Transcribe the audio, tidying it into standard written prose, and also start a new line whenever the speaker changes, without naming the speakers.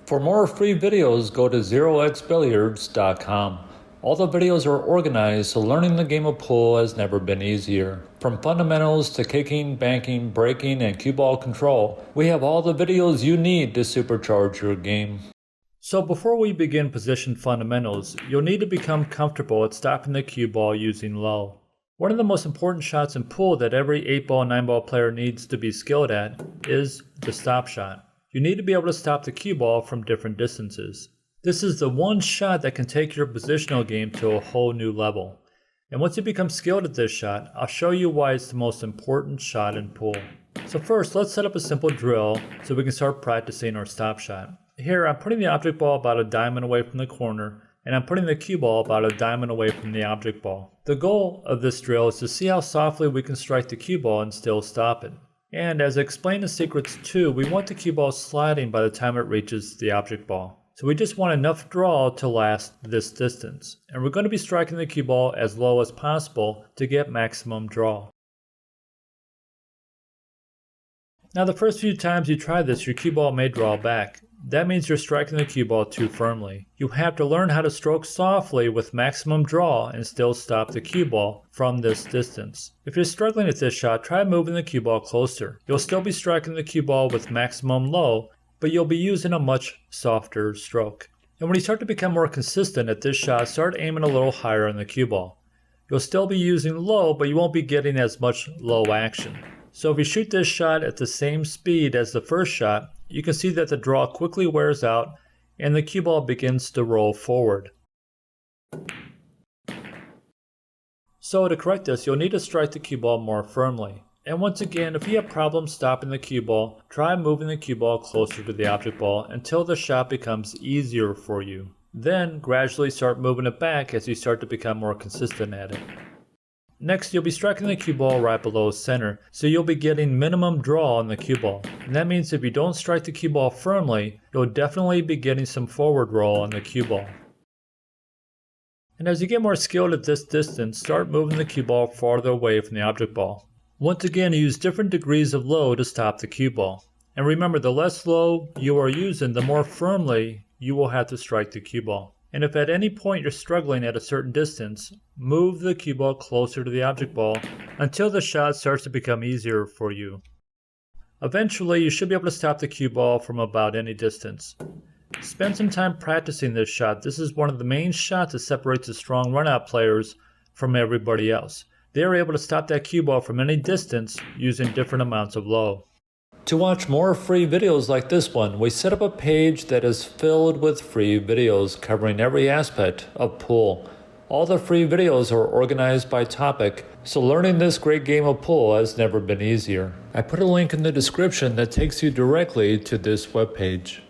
For more free videos, go to zeroxbilliards.com. All the videos are organized so learning the game of pool has never been easier. From fundamentals to kicking, banking, breaking, and cue ball control, we have all the videos you need to supercharge your game. So before we begin position fundamentals, you'll need to become comfortable at stopping the cue ball using low. One of the most important shots in pool that every 8-ball, 9-ball player needs to be skilled at is the stop shot. You need to be able to stop the cue ball from different distances. This is the one shot that can take your positional game to a whole new level. And once you become skilled at this shot, I'll show you why it's the most important shot in pool. So first, let's set up a simple drill so we can start practicing our stop shot. Here, I'm putting the object ball about a diamond away from the corner, and I'm putting the cue ball about a diamond away from the object ball. The goal of this drill is to see how softly we can strike the cue ball and still stop it. And as I explained in Secrets 2, we want the cue ball sliding by the time it reaches the object ball. So we just want enough draw to last this distance. And we're going to be striking the cue ball as low as possible to get maximum draw. Now the first few times you try this, your cue ball may draw back. That means you're striking the cue ball too firmly. You have to learn how to stroke softly with maximum draw and still stop the cue ball from this distance. If you're struggling at this shot, try moving the cue ball closer. You'll still be striking the cue ball with maximum low, but you'll be using a much softer stroke. And when you start to become more consistent at this shot, start aiming a little higher on the cue ball. You'll still be using low, but you won't be getting as much low action. So if you shoot this shot at the same speed as the first shot, you can see that the draw quickly wears out and the cue ball begins to roll forward. So to correct this, you'll need to strike the cue ball more firmly. And once again, if you have problems stopping the cue ball, try moving the cue ball closer to the object ball until the shot becomes easier for you. Then gradually start moving it back as you start to become more consistent at it. Next, you'll be striking the cue ball right below center, so you'll be getting minimum draw on the cue ball. And that means if you don't strike the cue ball firmly, you'll definitely be getting some forward roll on the cue ball. And as you get more skilled at this distance, start moving the cue ball farther away from the object ball. Once again, use different degrees of low to stop the cue ball. And remember, the less low you are using, the more firmly you will have to strike the cue ball. And if at any point you're struggling at a certain distance, move the cue ball closer to the object ball until the shot starts to become easier for you. Eventually, you should be able to stop the cue ball from about any distance. Spend some time practicing this shot. This is one of the main shots that separates the strong run-out players from everybody else. They are able to stop that cue ball from any distance using different amounts of low. To watch more free videos like this one, we set up a page that is filled with free videos covering every aspect of pool. All the free videos are organized by topic, so learning this great game of pool has never been easier. I put a link in the description that takes you directly to this webpage.